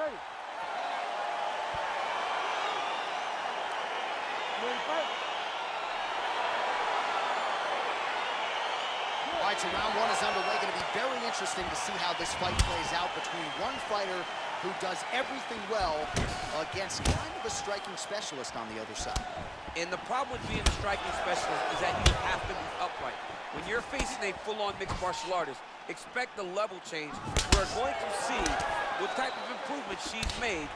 ready. Ready to fight? All right, so round one is underway. Going to be very interesting to see how this fight plays out between one fighter who does everything well against kind of a striking specialist on the other side. And the problem with being a striking specialist is that you have to be upright. When you're facing a full-on mixed martial artist, expect the level change. We're going to see what type of improvement she's made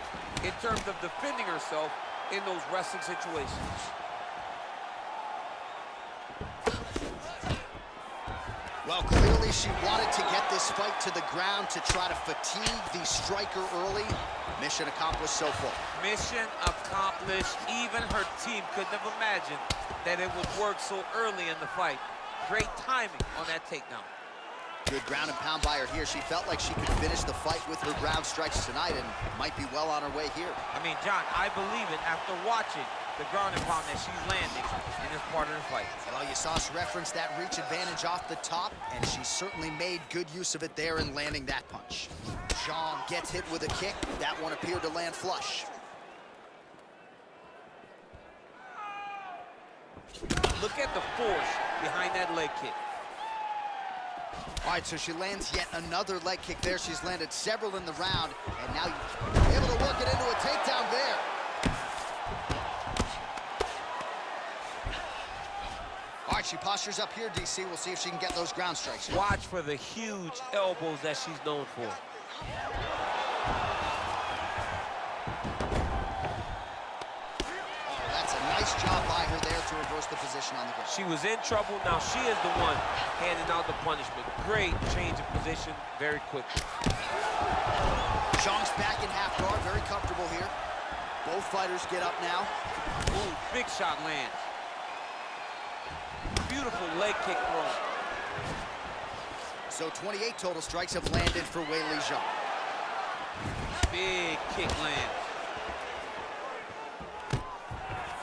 in terms of defending herself in those wrestling situations. Well, clearly she wanted to get this fight to the ground to try to fatigue the striker early. Mission accomplished so far. Mission accomplished. Even her team couldn't have imagined that it would work so early in the fight. Great timing on that takedown. Good ground and pound by her here. She felt like she could finish the fight with her ground strikes tonight and might be well on her way here. I mean, John, I believe it after watching the ground and pound that she's landing in this part of the fight. Well, you saw us reference that reach advantage off the top, and she certainly made good use of it there in landing that punch. Zhang gets hit with a kick. That one appeared to land flush. Look at the force behind that leg kick. All right, so she lands yet another leg kick there. She's landed several in the round, and now you're able to work it into a takedown there. All right, she postures up here, DC. We'll see if she can get those ground strikes here. Watch for the huge elbows that she's known for. That's a nice job by her there to reverse the position on the ground. She was in trouble. Now she is the one handing out the punishment. Great change of position very quickly. Zhang's back in half guard, very comfortable here. Both fighters get up now. Ooh, big shot lands. Beautiful leg kick throw. So 28 total strikes have landed for Weili Zhang. Big kick lands.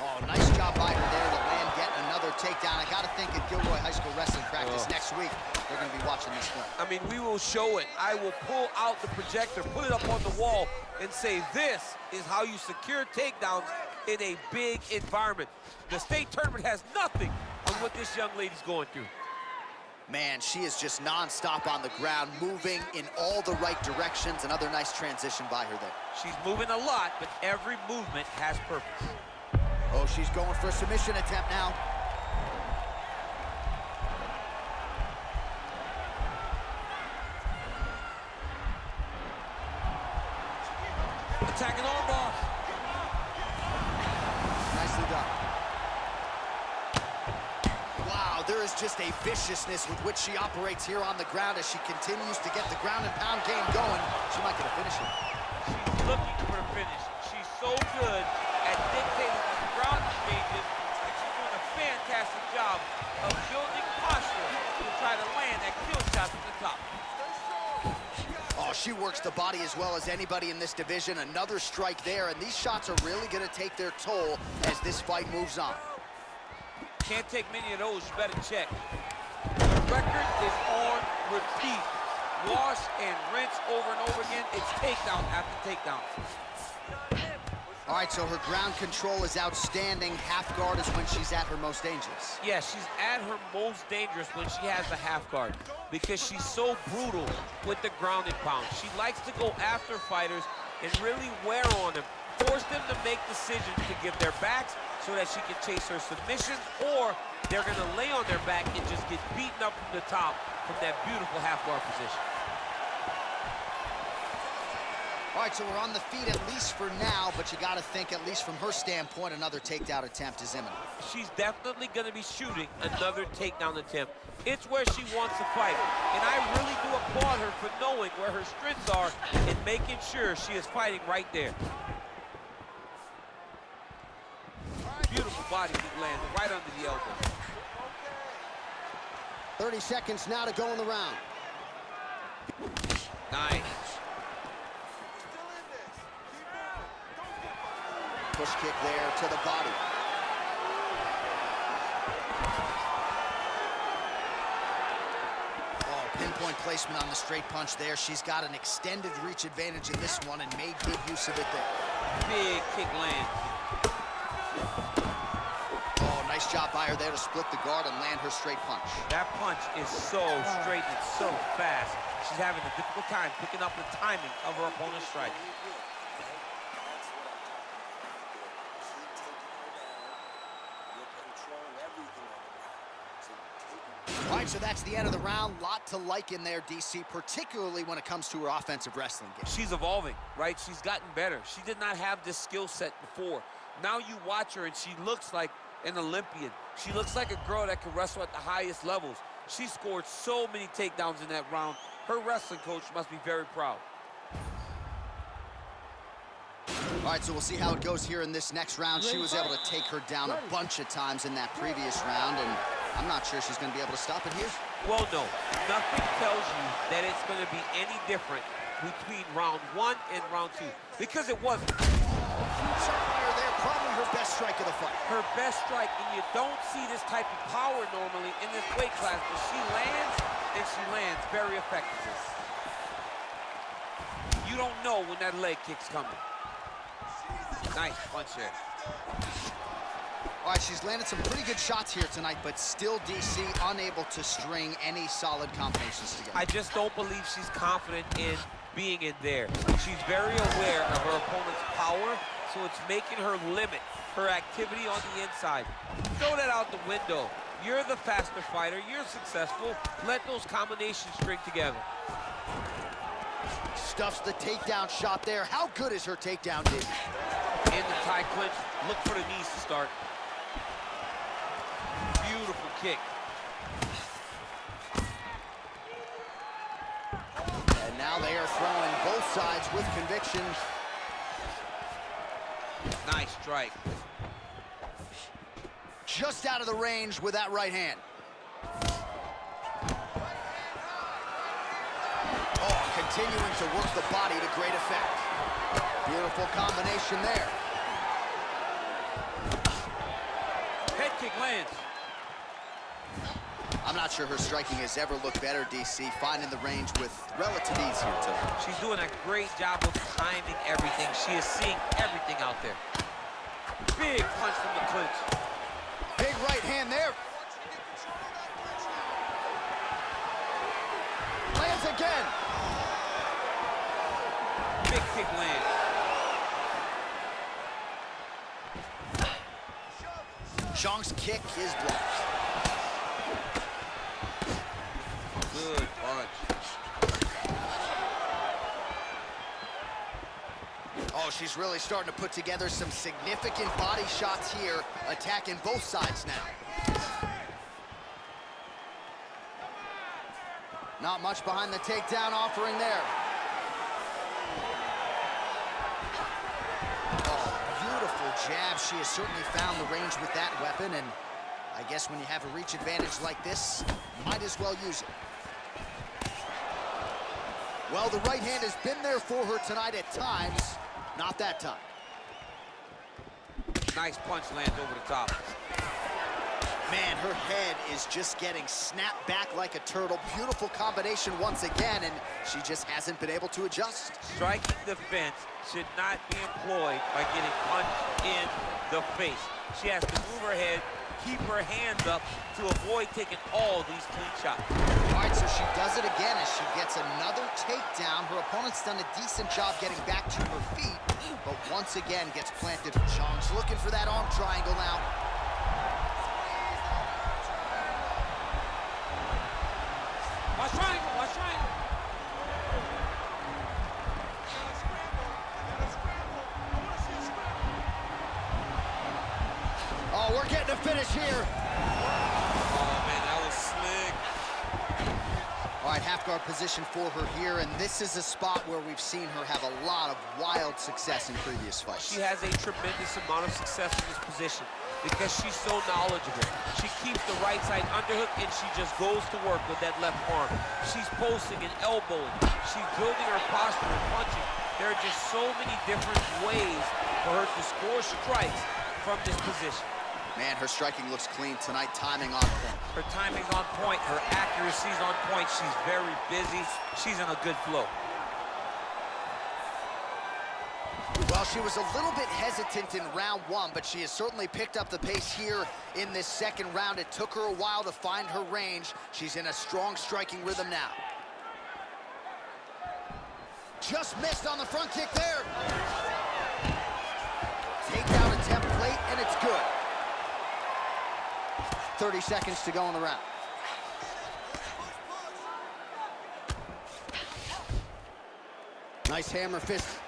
Oh, nice job by her there to land yet another takedown. I gotta think at Gilroy High School Wrestling Practice next week, they're gonna be watching this one. I mean, we will show it. I will pull out the projector, put it up on the wall, and say, this is how you secure takedowns in a big environment. The state tournament has nothing on what this young lady's going through. Man, she is just non-stop on the ground, moving in all the right directions. Another nice transition by her there. She's moving a lot, but every movement has purpose. Oh, she's going for a submission attempt now. Attacking armbar. Nicely done. Wow, there is just a viciousness with which she operates here on the ground as she continues to get the ground and pound game going. She might get a finish here. She's looking for a finish. She's so good at dictating the ground stages that she's doing a fantastic job of building posture to try to land that kill shot from the top. Oh, she works the body as well as anybody in this division. Another strike there, and these shots are really going to take their toll as this fight moves on. Can't take many of those, you better check. The record is on repeat. Wash and rinse over and over again. It's takedown after takedown. All right, so her ground control is outstanding. Half guard is when she's at her most dangerous. Yeah, she's at her most dangerous when she has the half guard because she's so brutal with the ground and pound. She likes to go after fighters and really wear on them, force them to make decisions to give their backs so that she can chase her submission, or they're gonna lay on their back and just get beaten up from the top from that beautiful half guard position. All right, so we're on the feet at least for now, but you got to think, at least from her standpoint, another takedown attempt is imminent. She's definitely going to be shooting another takedown attempt. It's where she wants to fight, and I really do applaud her for knowing where her strengths are and making sure she is fighting right there. Beautiful body kick landed right under the elbow. 30 seconds now to go in the round. Nice. Push kick there to the body. Oh, pinpoint pinpoint placement on the straight punch there. She's got an extended reach advantage in this one and made good use of it there. Big kick lands. Oh, nice job by her there to split the guard and land her straight punch. That punch is so straight and so fast. She's having a difficult time picking up the timing of her opponent's strike. All right, so that's the end of the round. Lot to like in there, DC, particularly when it comes to her offensive wrestling game. She's evolving, right? She's gotten better. She did not have this skill set before. Now you watch her and she looks like an Olympian. She looks like a girl that can wrestle at the highest levels. She scored so many takedowns in that round. Her wrestling coach must be very proud. All right, so we'll see how it goes here in this next round. She was able to take her down a bunch of times in that previous round, and I'm not sure she's going to be able to stop it here. Well, no. Nothing tells you that it's going to be any different between round 1 and round 2, because it wasn't. Fire there, probably her best strike of the fight. Her best strike, and you don't see this type of power normally in this weight class, but she lands, and she lands very effectively. You don't know when that leg kick's coming. Nice punch there. All right, she's landed some pretty good shots here tonight, but still, DC, unable to string any solid combinations together. I just don't believe she's confident in being in there. She's very aware of her opponent's power, so it's making her limit her activity on the inside. Throw that out the window. You're the faster fighter. You're successful. Let those combinations string together. Stuffs the takedown shot there. How good is her takedown, D? In the tie clinch, look for the knees to start. Beautiful kick. And now they are throwing both sides with conviction. Nice strike. Just out of the range with that right hand. Oh, continuing to work the body to great effect. Beautiful combination there. Head kick lands. I'm not sure her striking has ever looked better, DC, finding the range with relative ease here tonight. She's doing a great job of timing everything. She is seeing everything out there. Big punch from the clinch. Big right hand there. Lands again. Big kick lands. Zhang's kick is blocked. Good punch. Oh, she's really starting to put together some significant body shots here, attacking both sides now. Not much behind the takedown offering there. Oh, beautiful jab. She has certainly found the range with that weapon, and I guess when you have a reach advantage like this, might as well use it. Well, the right hand has been there for her tonight at times. Not that time. Nice punch lands over the top. Man, her head is just getting snapped back like a turtle. Beautiful combination once again, and she just hasn't been able to adjust. Striking the fence should not be employed by getting punched in the face. She has to move her head, keep her hands up to avoid taking all these clean shots. All right, so she does it again as she gets another takedown. Her opponent's done a decent job getting back to her feet, but once again gets planted. Zhang's looking for that arm triangle now. Watch triangle, watch triangle. Oh, we're getting a finish here. Oh, man, that was slick. All right, half guard position for her here, and this is a spot where we've seen her have a lot of wild success in previous fights. She has a tremendous amount of success in this position because she's so knowledgeable. She keeps the right side underhook, and she just goes to work with that left arm. She's posting and elbowing. She's building her posture and punching. There are just so many different ways for her to score strikes from this position. Man, her striking looks clean tonight, timing on point. Her timing's on point, her accuracy's on point. She's very busy. She's in a good flow. Well, she was a little bit hesitant in round one, but she has certainly picked up the pace here in this second round. It took her a while to find her range. She's in a strong striking rhythm now. Just missed on the front kick there. Takedown attempt late, and it's good. 30 seconds to go in the round. Nice hammer fist.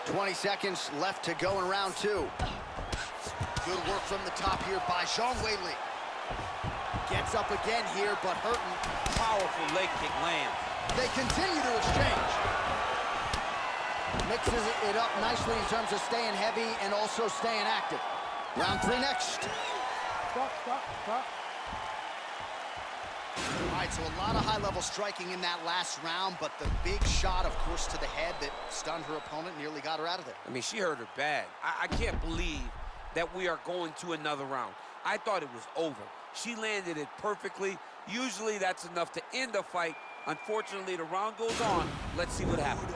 20 seconds left to go in round two. Good work from the top here by Zhangweili. Gets up again here, but hurting. Powerful leg kick lands. They continue to exchange. Mixes it up nicely in terms of staying heavy and also staying active. Round three next. Stop. All right, so a lot of high-level striking in that last round, but the big shot, of course, to the head that stunned her opponent, nearly got her out of there. I mean, she hurt her bad. I can't believe that we are going to another round. I thought it was over. She landed it perfectly. Usually that's enough to end a fight. Unfortunately, the round goes on. Let's see what happens.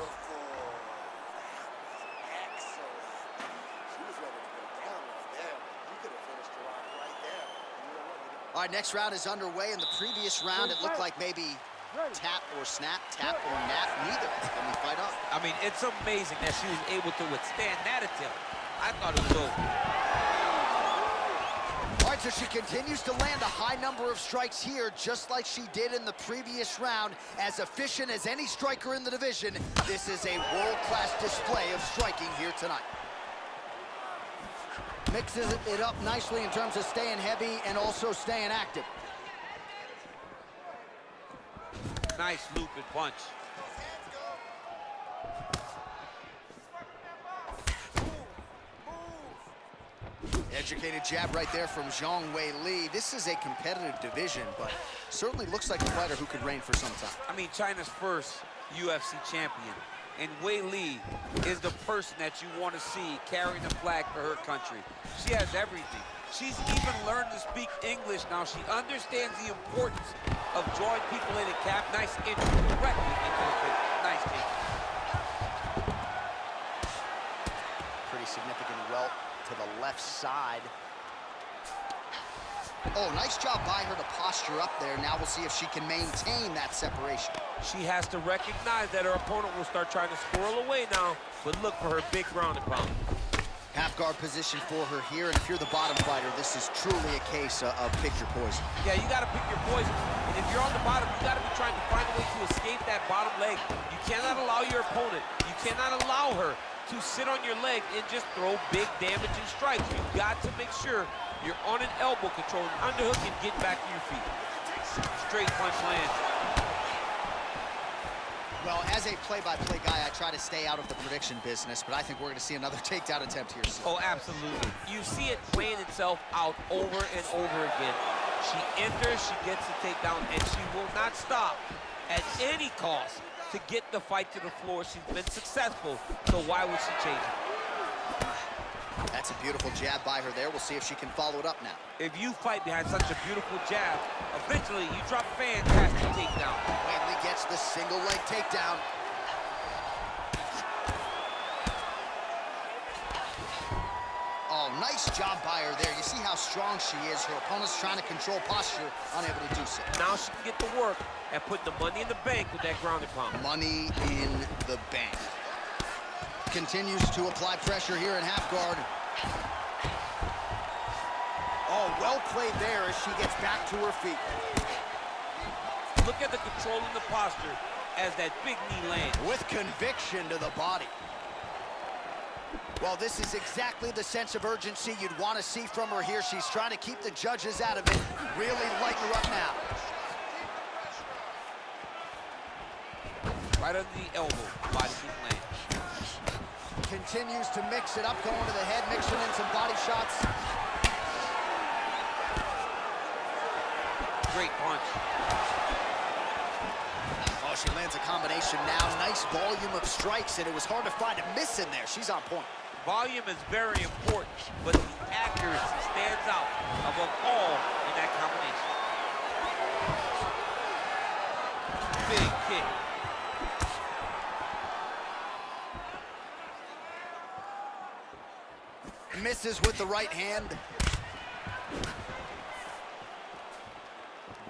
All right, next round is underway. In the previous round, it looked like maybe tap or snap, tap or nap, neither. Can we fight up? I mean, it's amazing that she was able to withstand that attempt. I thought it was over. All right, so she continues to land a high number of strikes here, just like she did in the previous round. As efficient as any striker in the division, this is a world-class display of striking here tonight. Mixes it up nicely in terms of staying heavy and also staying active. Nice looping punch. Educated jab right there from Zhangweili. This is a competitive division, but certainly looks like a fighter who could reign for some time. I mean, China's first UFC champion. And Weili is the person that you want to see carrying the flag for her country. She has everything. She's even learned to speak English now. She understands the importance of drawing people in and cap. Nice entry directly into the face. Nice kick. Pretty significant welt to the left side. Oh, nice job by her to posture up there. Now we'll see if she can maintain that separation. She has to recognize that her opponent will start trying to squirrel away now, but look for her big ground and pound. Half guard position for her here, and if you're the bottom fighter, this is truly a case of pick your poison. Yeah, you gotta pick your poison. And if you're on the bottom, you gotta be trying to find a way to escape that bottom leg. You cannot allow your opponent, you cannot allow her to sit on your leg and just throw big damaging strikes. You've got to make sure you're on an elbow control, an underhook, and get back to your feet. Straight punch lands. Well, as a play-by-play guy, I try to stay out of the prediction business, but I think we're going to see another takedown attempt here soon. Oh, absolutely. You see it playing itself out over and over again. She enters, she gets the takedown, and she will not stop at any cost to get the fight to the floor. She's been successful, so why would she change it? That's a beautiful jab by her there. We'll see if she can follow it up now. If you fight behind such a beautiful jab, eventually you drop a fantastic takedown. Weili gets the single leg takedown. Oh, nice job by her there. You see how strong she is. Her opponent's trying to control posture, unable to do so. Now she can get to work and put the money in the bank with that ground and pound. Money in the bank. Continues to apply pressure here in half guard. Oh, well played there as she gets back to her feet. Look at the control in the posture as that big knee lands. With conviction to the body. Well, this is exactly the sense of urgency you'd want to see from her here. She's trying to keep the judges out of it. Really lighten her up now. Right under the elbow, body kick lands. Continues to mix it up, going to the head, mixing in some body shots. Great punch. Oh, she lands a combination now. Nice volume of strikes, and it was hard to find a miss in there. She's on point. Volume is very important, but the accuracy stands out above all in that combination. Big kick. Misses with the right hand.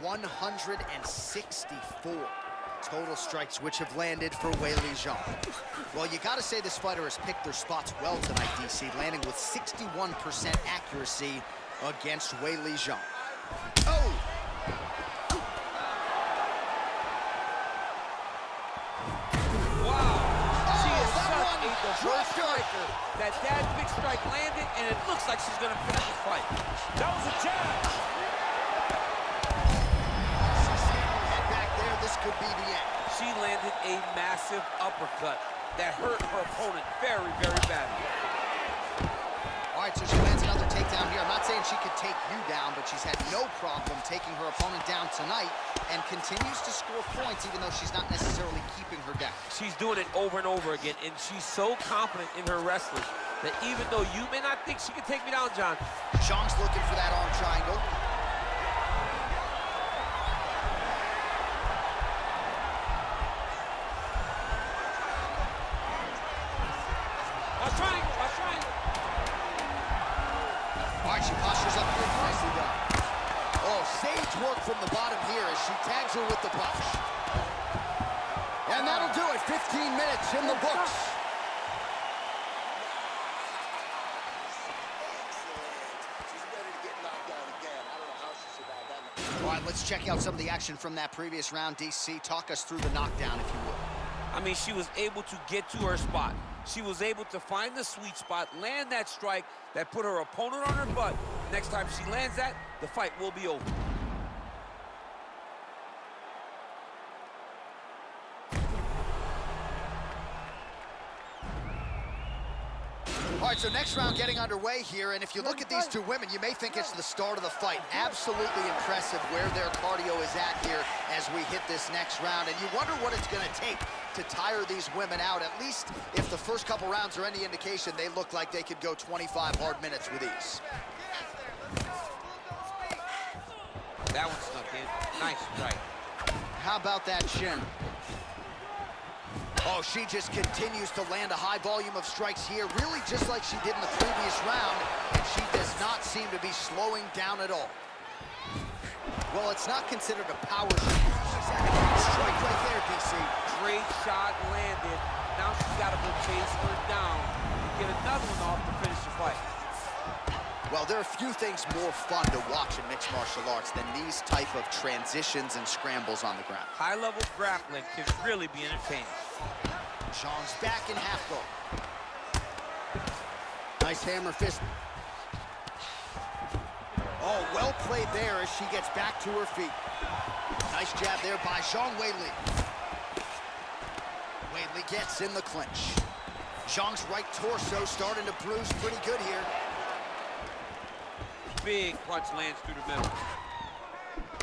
164 total strikes which have landed for Weili Zhang. Well, you got to say this fighter has picked their spots well tonight, DC, landing with 61% accuracy against Weili Zhang. Oh! First striker. That big strike landed, and it looks like she's gonna finish the fight. That was a jab. She's standing her head back there. This could be the end. She landed a massive uppercut that hurt her opponent very, very badly. All right, so she lands another takedown here. I'm not saying she could take you down, but she's had no problem taking her opponent down tonight and continues to score points even though she's not necessarily keeping her down. She's doing it over and over again, and she's so confident in her wrestling that even though you may not think she can take me down, John, Zhang's looking for that arm triangle. watch triangle, watch triangle. All right, she postures up here. Nicely done. Oh, sage work from the bottom here as she tags her with the punch. And that'll do it. 15 minutes in the books. All right, let's check out some of the action from that previous round. DC, talk us through the knockdown, if you would. I mean, she was able to get to her spot. She was able to find the sweet spot, land that strike that put her opponent on her butt. Next time she lands that, the fight will be over. All right, so next round getting underway here, and if you look at these two women, you may think it's the start of the fight. Absolutely impressive where their cardio is at here as we hit this next round, and you wonder what it's going to take to tire these women out. At least if the first couple rounds are any indication, they look like they could go 25 hard minutes with ease. That one snuck in. Nice strike. How about that shin? Oh, she just continues to land a high volume of strikes here, really just like she did in the previous round, and she does not seem to be slowing down at all. Well, it's not considered a power strike right there, DC. Great shot landed. Now she's got to go chase her down and get another one off to finish the fight. Well, there are few things more fun to watch in mixed martial arts than these type of transitions and scrambles on the ground. High-level grappling can really be entertaining. Zhang's back in half guard. Nice hammer fist. Oh, well played there as she gets back to her feet. Nice jab there by zhangweili. Weili gets in the clinch. Zhang's right torso starting to bruise pretty good here. Big punch lands through the middle.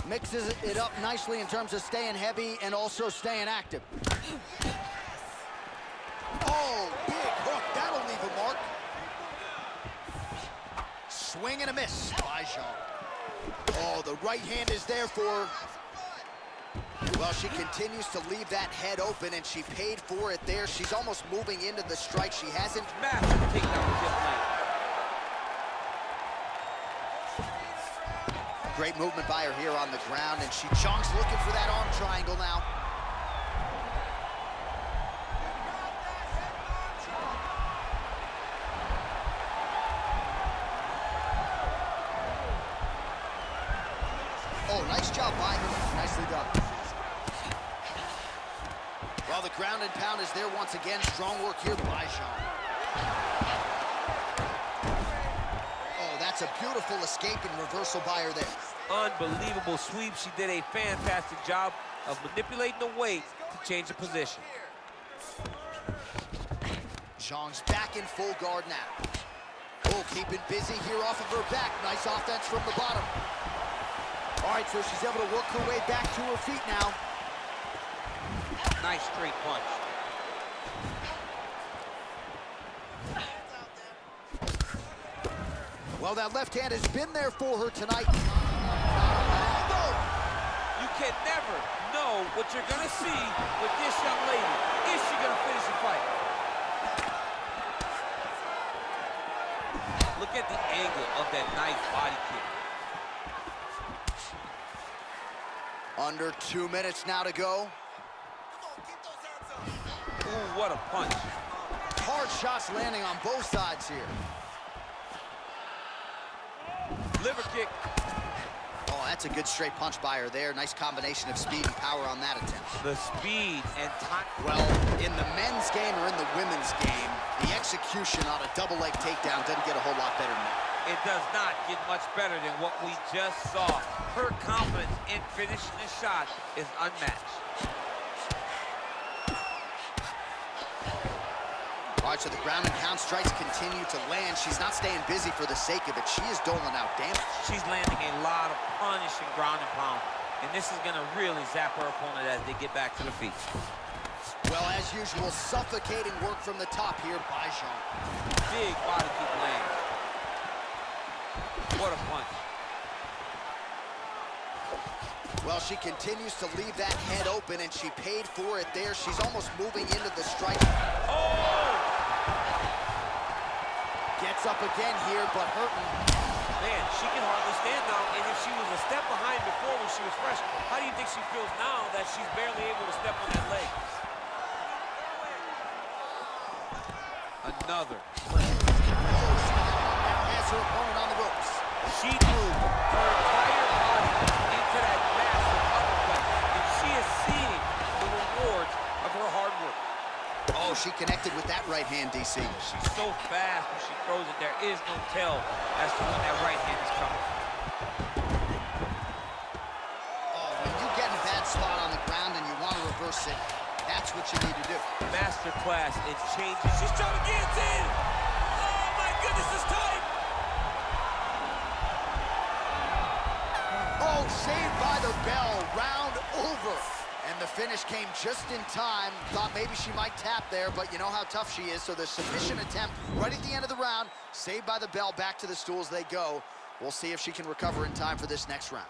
Mixes it up nicely in terms of staying heavy and also staying active. Oh, big hook. That'll leave a mark. Swing and a miss by Zhang. Oh, the right hand is there for her. Well, she continues to leave that head open, and she paid for it there. She's almost moving into the strike. She hasn't... Massive takedown just landed. Great movement by her here on the ground, and Zhang's looking for that arm triangle now. Oh, nice job by her. Nicely done. Well, the ground and pound is there once again. Strong work here by Zhang. That's a beautiful escape and reversal by her there. Unbelievable sweep. She did a fantastic job of manipulating the weight to change the position. Zhang's back in full guard now. Oh, keeping busy here off of her back. Nice offense from the bottom. All right, so she's able to work her way back to her feet now. Nice straight punch. Well, that left hand has been there for her tonight. You can never know what you're gonna see with this young lady. Is she gonna finish the fight? Look at the angle of that nice body kick. Under 2 minutes now to go. Ooh, what a punch. Hard shots landing on both sides here. Liver kick. Oh, that's a good straight punch by her there. Nice combination of speed and power on that attempt. The speed and time. Well, in the men's game or in the women's game, the execution on a double leg takedown doesn't get a whole lot better than that. It does not get much better than what we just saw. Her confidence in finishing the shot is unmatched. All right, so the ground and pound strikes continue to land. She's not staying busy for the sake of it. She is doling out damage. She's landing a lot of punishing ground and pound, and this is gonna really zap her opponent as they get back to the feet. Well, as usual, suffocating work from the top here by Zhang. Big body kick land. What a punch. Well, she continues to leave that head open, and she paid for it there. She's almost moving into the strike. Oh! Gets up again here, but hurting. Man, she can hardly stand now, and if she was a step behind before when she was fresh, how do you think she feels now that she's barely able to step on that leg? Another. Now has her opponent on the ropes. She moved her entire body into that massive uppercut, and she is seeing the rewards of her hard work. Oh, she connected with that right hand, DC. She's so fast when she throws it, there is no tell as to when that right hand is coming. Oh, when you get in a bad spot on the ground and you want to reverse it, that's what you need to do. Master class, it changes. She's trying to guillotine. Oh my goodness, it's tight. Oh, saved by the bell, round over. And the finish came just in time. Thought maybe she might tap there, but you know how tough she is, so the submission attempt right at the end of the round, saved by the bell, back to the stools they go. We'll see if she can recover in time for this next round.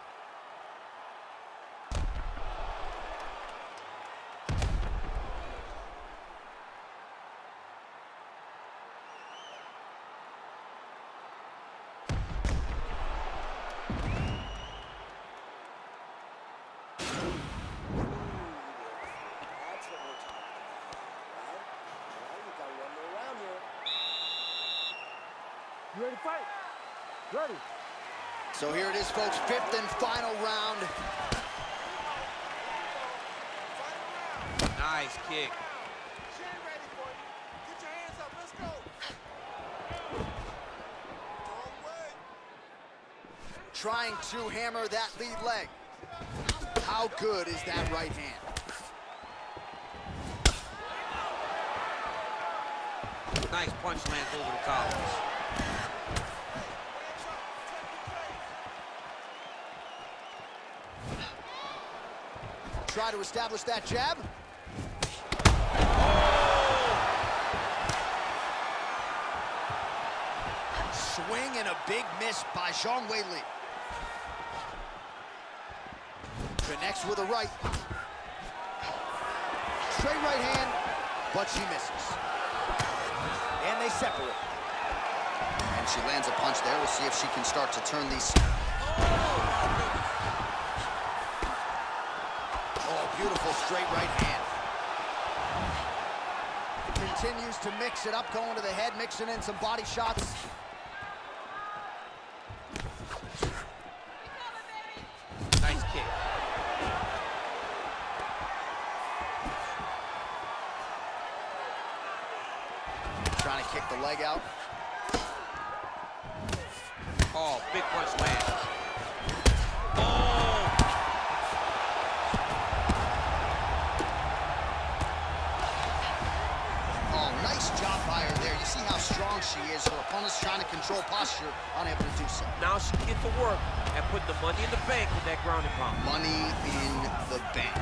You ready to fight? Ready. So here it is, folks, fifth and final round. Nice kick. She ain't ready for you. Get your hands up. Let's go. Wrong way. Trying to hammer that lead leg. How good is that right hand? Nice punch lands over the top. Try to establish that jab. Swing and a big miss by Zhangweili. Connects with a right. Straight right hand, but she misses. And they separate. And she lands a punch there. We'll see if she can start to turn these. Oh, beautiful straight right hand. Continues to mix it up, going to the head, mixing in some body shots. Nice kick. Trying to kick the leg out. Oh, big punch lands. Oh! Oh, nice job by her there. You see how strong she is. Her opponent's trying to control posture, unable to do so. Now she can get to work and put the money in the bank with that ground and pound. Money in the bank.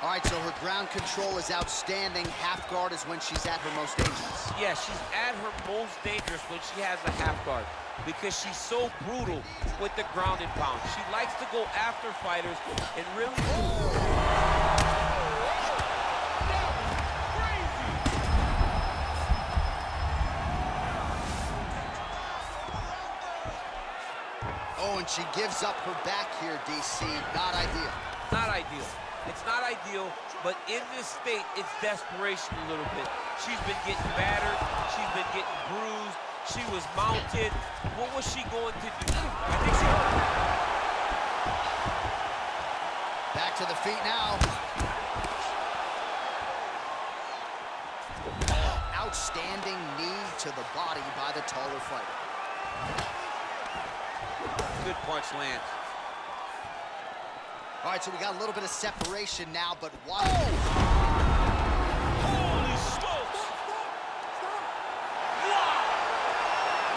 All right, so her ground control is outstanding. Half guard is when she's at her most dangerous. Yeah, she's at her most dangerous when she has a half guard because she's so brutal with the ground and pound. She likes to go after fighters and really... Oh, and she gives up her back here, DC. Not ideal. Not ideal. It's not ideal, but in this state, it's desperation a little bit. She's been getting battered. She's been getting bruised. She was mounted. What was she going to do? I think she... Back to the feet now. Outstanding knee to the body by the taller fighter. Good punch lands. All right, so we got a little bit of separation now, but wow. Holy smokes! Wow!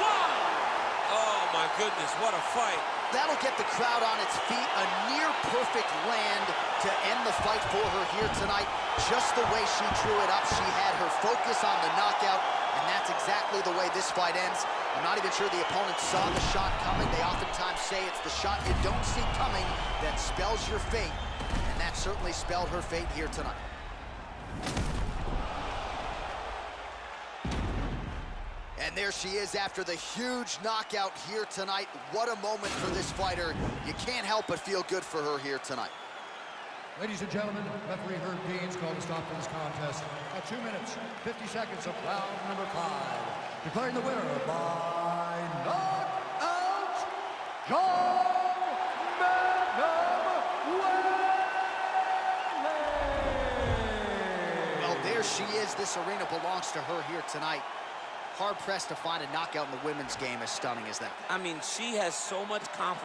Wow! Oh, my goodness, what a fight. That'll get the crowd on its feet. A near-perfect land to end the fight for her here tonight. Just the way she drew it up. She had her focus on the knockout, and that's exactly the way this fight ends. I'm not even sure the opponent saw the shot coming. They oftentimes say it's the shot you don't see coming that spells your fate, and that certainly spelled her fate here tonight. And there she is after the huge knockout here tonight. What a moment for this fighter. You can't help but feel good for her here tonight. Ladies and gentlemen, referee Herb Dean's called to stop this contest at 2 minutes, 50 seconds of round number 5. Declaring the winner by knockout, Well, there she is. This arena belongs to her here tonight. Hard-pressed to find a knockout in the women's game as stunning as that. I mean, she has so much confidence.